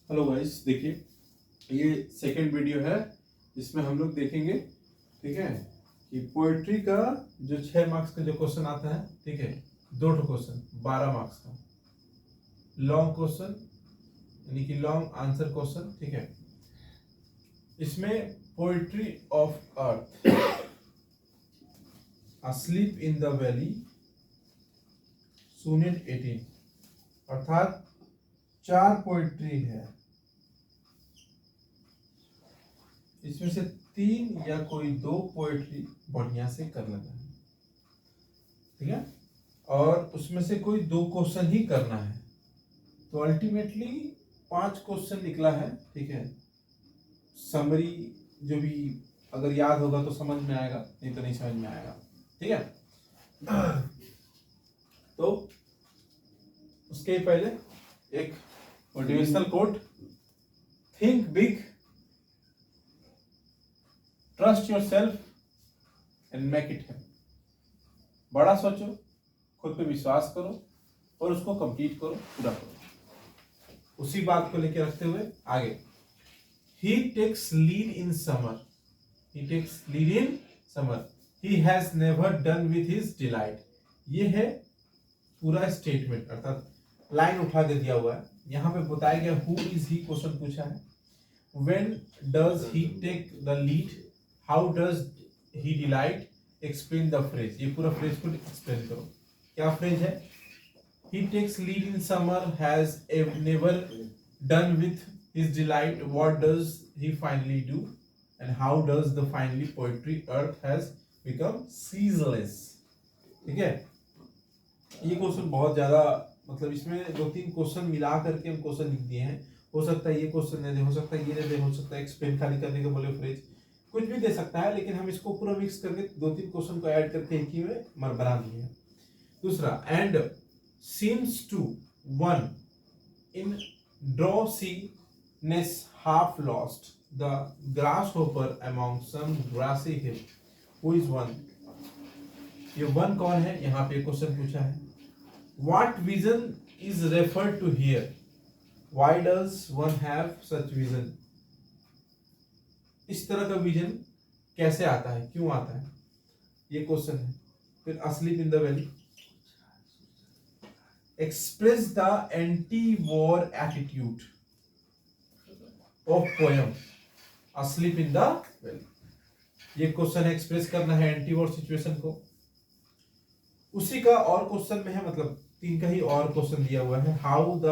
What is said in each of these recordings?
Hello guys, देखिए ये second video है जिसमें हम लोग देखेंगे, ठीक है, कि पोएट्री का जो 6 मार्क्स का जो क्वेश्चन आता है, ठीक है, 2 क्वेश्चन 12 मार्क्स का लॉन्ग क्वेश्चन यानी कि लॉन्ग आंसर क्वेश्चन, ठीक है। इसमें poetry of earth, asleep in the valley, sonnet 18, अर्थात 4 पोएट्री है। इसमें से 3 या कोई 2 पोएट्री बढ़िया से कर लेना है, ठीक है, और उसमें से कोई 2 क्वेश्चन ही करना है। तो अल्टीमेटली 5 क्वेश्चन निकला है, ठीक है। समरी जो भी अगर याद होगा तो समझ में आएगा, नहीं तो नहीं समझ में आएगा, ठीक है। तो उसके पहले एक motivational quote, think big, trust your self and make it happen. बड़ा सोचो, खुद पे विश्वास करो और उसको कंप्लीट करो, पूरा करो। उसी बात को लेकर रखते हुए आगे, he takes lead in summer, he takes lead in summer, he has never done with his delight. ये है पूरा स्टेटमेंट, अर्थात लाइन उठा के दिया हुआ है। यहां पे बताया गया हु इज ही, क्वेश्चन पूछा है। When does he take the lead, how does he delight, explain the phrase. ये पूरा फ्रेज को एक्सप्लेन करो। क्या फ्रेज है? He takes lead in summer, has never done with his delight, what does he finally do, and how does the finally poetry earth has become ceaseless. ठीक है, ये question बहुत ज्यादा, मतलब इसमें 2-3 क्वेश्चन मिला करके हम क्वेश्चन लिख दिए हैं। हो सकता है ये क्वेश्चन नहीं दे, हो सकता है ये नहीं दे, हो सकता है एक्सप्लेन खाली करने के बोले फ्रेज, कुछ भी दे सकता है, लेकिन हम इसको पूरा मिक्स करके 2-3 क्वेश्चन को ऐड करके एक ही में बना दिए हैं। दूसरा, and seems to one in drowsiness half lost the grasshopper among some grassy hill, who is one. ये वन कौन है? यहाँ पे क्वेश्चन पूछा है। What vision is referred to here? Why does one have such vision? इस तरह का विजन कैसे आता है, क्यों आता है, ये क्वेश्चन है। फिर asleep in the valley, express the anti-war attitude of poem asleep in the valley। ये क्वेश्चन एक्सप्रेस करना है एंटी वॉर सिचुएशन को। उसी का और क्वेश्चन में है, मतलब 3 का ही और क्वेश्चन दिया हुआ है। How the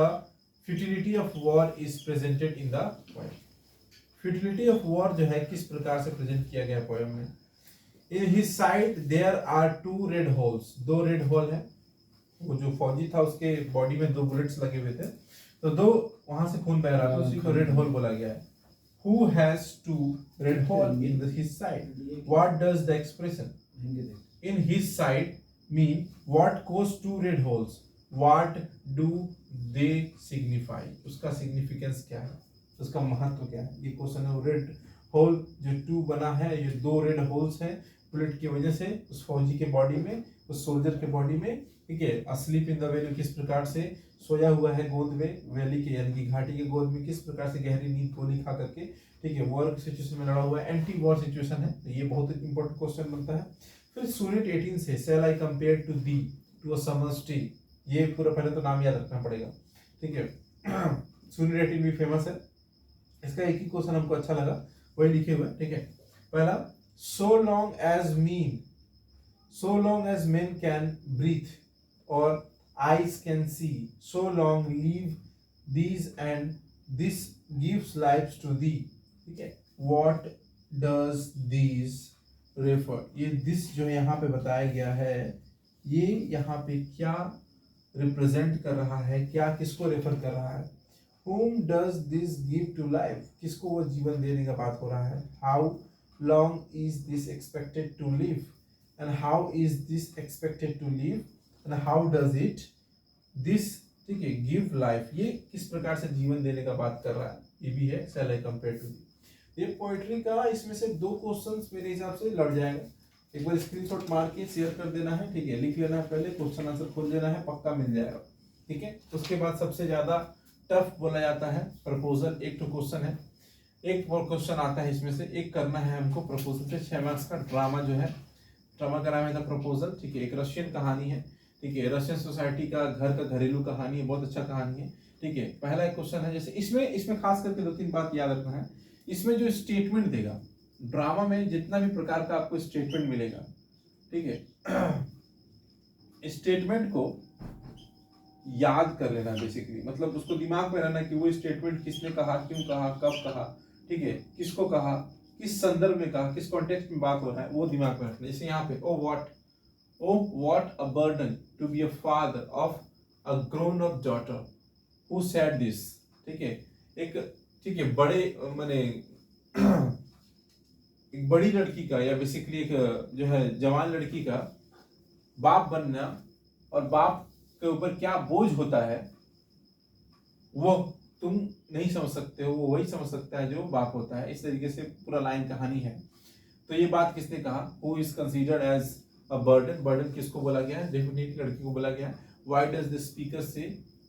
futility of war is presented in the poem. Futility of war जो है किस प्रकार से प्रेजेंट किया गया पोएम में। In his side there are 2 red holes, 2 red hole है। वो जो फौजी था उसके बॉडी में 2 बुलेट्स लगे हुए थे, तो 2 वहां से खून बह रहा था, उसी को रेड होल बोला गया है। Who has 2 red hole in his side, what does the expression in his side mean? What goes 2 red holes? What do they signify? उसका सिग्निफिकेंस क्या है, उसका महत्व क्या है, ये क्वेश्चन है। रेड होल जो 2 बना है, ये 2 रेड होल्स हैं बुलेट की वजह से उस फौजी के बॉडी में, उस सोल्जर के बॉडी में, ठीक है। अस्लीप इन द वैली, किस प्रकार से सोया हुआ है गोद में, वैली के यानी कि घाटी के गोद में, किस प्रकार से गहरी नींद गोली खा करके, ठीक है, वॉर सिचुएशन में लड़ा हुआ है, एंटी वॉर सिचुएशन है। तो ये बहुत इंपॉर्टेंट क्वेश्चन बनता है। फिर सोनेट 18 से shall I compare to thee to a summer's tree, ये पूरा पहले तो नाम याद रखना पड़ेगा, ठीक है। सोनेट 18 भी फेमस है। इसका एक ही क्वेश्चन हमको अच्छा लगा, वही लिखे हुए, ठीक है। पहला, so long as men can breathe or eyes can see, so long live these and this gives life to thee, ठीक है। व्हाट डज दीज रेफर, ये दिस जो यहाँ पे बताया गया है, ये यहाँ पे क्या रिप्रेजेंट कर रहा है, क्या किसको रेफर कर रहा है। whom does this give to life, किसको वो जीवन देने का बात हो रहा है। how long is this expected to live, and how is this expected to live, and how does it this, ठीक है, give life, ये किस प्रकार से जीवन देने का बात कर रहा है। ये भी है shall I compare to thee। ये पोएट्री का इसमें से 2 क्वेश्चंस मेरे हिसाब से लड़ जाएगा। एक बार स्क्रीनशॉट मार के शेयर कर देना है, ठीक है, लिख लेना है, पहले क्वेश्चन आंसर खोल लेना है, पक्का मिल जाएगा, ठीक है। उसके बाद सबसे ज्यादा टफ बोला जाता है। प्रपोजल एक तो क्वेश्चन है, एक और क्वेश्चन आता है इसमें से, एक करना है हमको प्रपोजल से 6 मार्क्स का। ड्रामा जो है, ड्रामा का नाम है था प्रपोजल, ठीक है। एक रशियन कहानी है, ठीक है, रशियन सोसाइटी का घर का घरेलू कहानी है, बहुत अच्छा कहानी है, ठीक है। पहला एक क्वेश्चन है, जैसे इसमें खास करके 2-3 बात याद रखना है। इसमें जो स्टेटमेंट देगा, ड्रामा में जितना भी प्रकार का आपको स्टेटमेंट मिलेगा, ठीक है, स्टेटमेंट को याद कर लेना बेसिकली, मतलब उसको दिमाग में रहना कि वो स्टेटमेंट किसने कहा, क्यों कहा, कब कहा, ठीक है, किसको कहा, किस संदर्भ में कहा, किस कॉन्टेक्स्ट में बात हो रहा है, वो दिमाग में रखना। जैसे यहाँ पे oh what a burden to be a father of a grown up daughter who said this, ठीक है। एक, ठीक है, बड़े माने एक बड़ी लड़की का, या बेसिकली एक जो है जवान लड़की का बाप बनना, और बाप के ऊपर क्या बोझ होता है वो तुम नहीं समझ सकते हो, वो वही समझ सकता है जो बाप होता है। इस तरीके से पूरा लाइन कहानी है। तो ये बात किसने कहा, who is considered as a burden, burden किसको बोला गया है, डेफिनेटली लड़की को बोला गया है। Why does the speaker say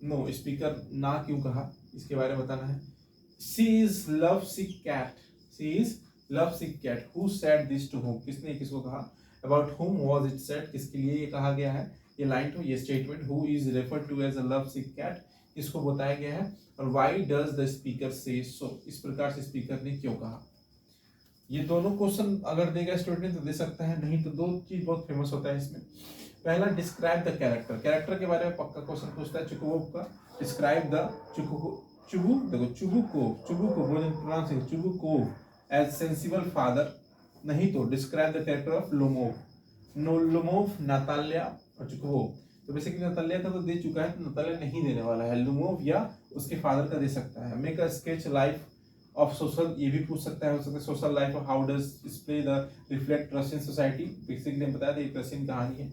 no, speaker ना क्यों कहा, इसके बारे में बताना है। She is love sick cat, she is love sick cat, who said this to whom, किसने किसको कहा, अबाउट हुम वाज इट सेड, किसके लिए ये कहा गया है, ये लाइन तो ये statement, who is referred to as a love sick cat, इसको बताया गया है। और व्हाई डज द स्पीकर से सो, इस प्रकार से स्पीकर ने क्यों कहा। ये दोनों क्वेश्चन अगर देगा स्टूडेंट तो दे सकता है, नहीं तो दो चीज बहुत फेमस होता है इसमें। पहला, डिस्क्राइब द कैरेक्टर, कैरेक्टर के बारे में पक्का क्वेश्चन पूछता है चुकोव का। डिस्क्राइब द चुबुको भोजन pronouncing Chubukov as sensible father, नहीं तो describe the character of Lomov, Lomov, Natalya और चुकोव। तो बेसिकली नताल्या का तो दे चुका है, तो नताल्या नहीं देने वाला है, लुमोव या उसके फादर का दे सकता है। Make a sketch life of social, ये भी पूछ सकता है, हो सकता है social life of how does display the reflect Russian society, basically बताया था एक रशियन कहानी है,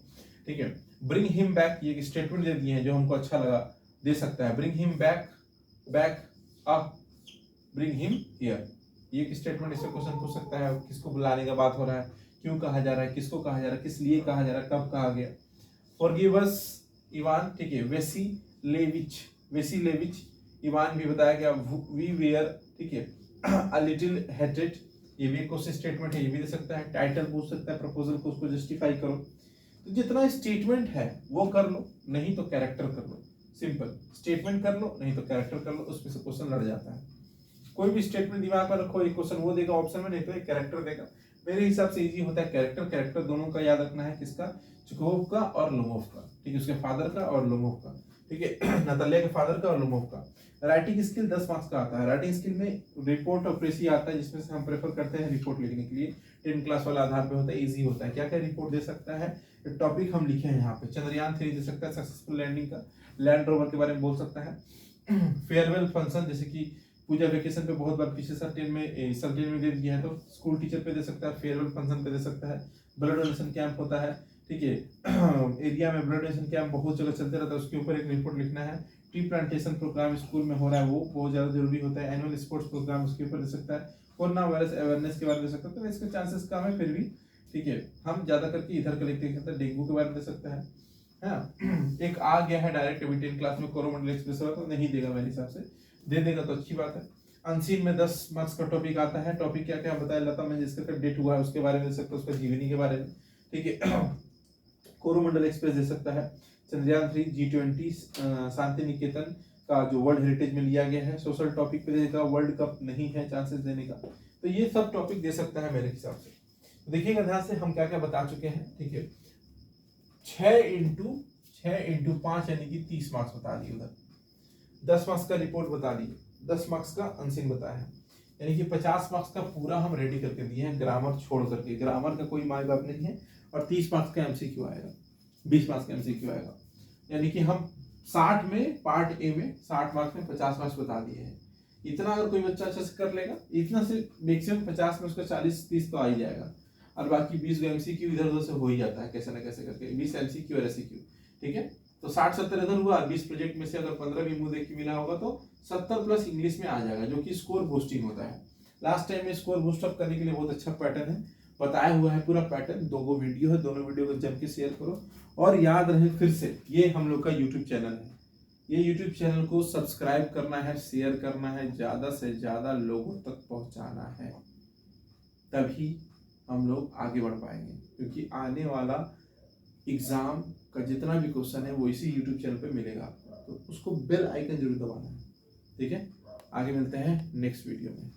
ठीक है। ब्रिंग हिम बैक, ये एक स्टेटमेंट दे दिए हैं जो हमको अच्छा लगा, दे सकता है। Bring him back up, bring him here, ये एक स्टेटमेंट, इससे क्वेश्चन पूछ सकता है, किसको बुलाने का बात हो रहा है, क्यों कहा जा रहा है, किसको कहा जा रहा है, किस लिए कहा जा रहा है, कब कहा गया। फॉरगिव अस इवान, ठीक है, वेसिलेविच इवान भी बताया गया। वी वेयर, ठीक है, अ लिटिल हेटेड, ये भी क्वेश्चन स्टेटमेंट है, ये भी दे सकता है। टाइटल पूछ सकता है प्रपोजल को, उसको जस्टिफाई करो। तो जितना स्टेटमेंट है वो कर लो, नहीं तो कैरेक्टर कर लो, सिंपल। स्टेटमेंट कर लो, नहीं तो कैरेक्टर कर लो, उसमें से क्वेश्चन लड़ जाता है। कोई भी स्टेटमेंट दिमाग में रखो, एक क्वेश्चन वो देगा ऑप्शन में, नहीं तो एक कैरेक्टर देगा। मेरे हिसाब से इजी होता है कैरेक्टर दोनों का याद रखना है, किसका, चुकोव का और लोमोव का, ठीक है, उसके फादर का और लोमोव का, ठीक है, नताल्या के फादर का और लोमोव का। राइटिंग स्किल 10 मार्क्स का आता है। राइटिंग स्किल में रिपोर्ट और प्रेसी आता है, जिसमें से हम प्रेफर करते हैं रिपोर्ट लिखने के लिए, 10 क्लास वाला आधार पे होता है, इजी होता है। क्या क्या रिपोर्ट दे सकता है, टॉपिक हम लिखे हैं यहाँ पे, चंद्रयान 3 दे सकता है, सक्सेसफुल लैंडिंग का, लैंड रोवर के बारे में बोल सकता है, फेयरवेल फंक्शन, जैसे कि पूजा वेकेशन पे बहुत बार पीछे सब 10 में सब 10 में दे दिया है, तो स्कूल टीचर पे दे सकता है, फेयरवेल फंक्शन पे दे सकता है। ब्लड डोनेशन कैंप होता है, ठीक है, एरिया में ब्लड डोनेशन कैंप बहुत जगह चलते रहता है, उसके ऊपर एक रिपोर्ट लिखना है। ट्री प्लांटेशन प्रोग्राम स्कूल में हो रहा है, वो बहुत ज्यादा जरूरी होता है। एनुअल स्पोर्ट्स प्रोग्राम, उसके ऊपर दे सकता है। कोरोना वायरस अवेयरनेस के बारे में दे सकता है, तो इसके चांसेस कम है, फिर भी ठीक है, हम ज्यादा करके इधर का लिखते हैं। डेंगू के बारे में दे सकता है। एक आ गया है डायरेक्ट अभी 10 क्लास में कोरोमंडल एक्सप्रेस वाला, तो नहीं देगा मेरे हिसाब से, दे देगा तो अच्छी बात है। अनसीन में 10 मार्क्स का टॉपिक आता है। टॉपिक क्या क्या बताया, लता मंगेशकर का डेट हुआ है उसके बारे में दे सकता है, उसका जीवनी के बारे में, ठीक है। कोरोमंडल एक्सप्रेस दे सकता है। चंद्रयान 3, G20, शांति निकेतन का जो वर्ल्ड हेरिटेज में लिया गया है। सोशल टॉपिक पे देगा, वर्ल्ड कप नहीं है चांसेस देने का, तो ये सब टॉपिक दे सकता है मेरे हिसाब से। तो देखिएगा ध्यान से हम क्या क्या बता चुके हैं, ठीक है। 6 इंटू 5 यानी कि 30 मार्क्स बता दिए, उधर 10 मार्क्स का रिपोर्ट बता दिए, 10 मार्क्स का अनसीन बताया है, यानी कि 50 मार्क्स का पूरा हम रेडी करके दिए हैं, ग्रामर छोड़ करके। ग्रामर का कोई माय बाप नहीं है, और 30 मार्क्स का एमसीक्यू आएगा, 20 मार्क्स का एमसीक्यू आएगा, यानी कि हम 60 में पार्ट ए में 60 मार्क्स में 50 मार्क्स बता दिए हैं। इतना अगर कोई बच्चा अच्छे से कर लेगा, इतना से मैक्सिमम 50 में उसका 40-30 तो आ ही जाएगा, और बाकी 20 एमसीक्यू इधर उधर से हो ही जाता है कैसे ना कैसे करके, 20 एमसीक्यू और एससीक्यू, ठीक है। तो 60-70 इधर हुआ, 20 प्रोजेक्ट में से अगर 15 भी मुंह देख के मिला होगा तो 70 प्लस इंग्लिश में आ जाएगा, जो कि स्कोर बूस्टिंग होता है। लास्ट टाइम में स्कोर बूस्ट अप करने के लिए बहुत अच्छा पैटर्न है, बताया हुआ है पूरा पैटर्न। 2 वीडियो है, दोनों वीडियो को जम के शेयर करो, और याद रहे फिर से ये हम लोग का यूट्यूब चैनल है, ये YouTube चैनल को सब्सक्राइब करना है, शेयर करना है, ज़्यादा से ज़्यादा लोगों तक पहुंचाना है, तभी हम लोग आगे बढ़ पाएंगे। क्योंकि आने वाला एग्ज़ाम का जितना भी क्वेश्चन है वो इसी YouTube चैनल पे मिलेगा, तो उसको बेल आइकन जरूर दबाना है। ठीक है, आगे मिलते हैं नेक्स्ट वीडियो में।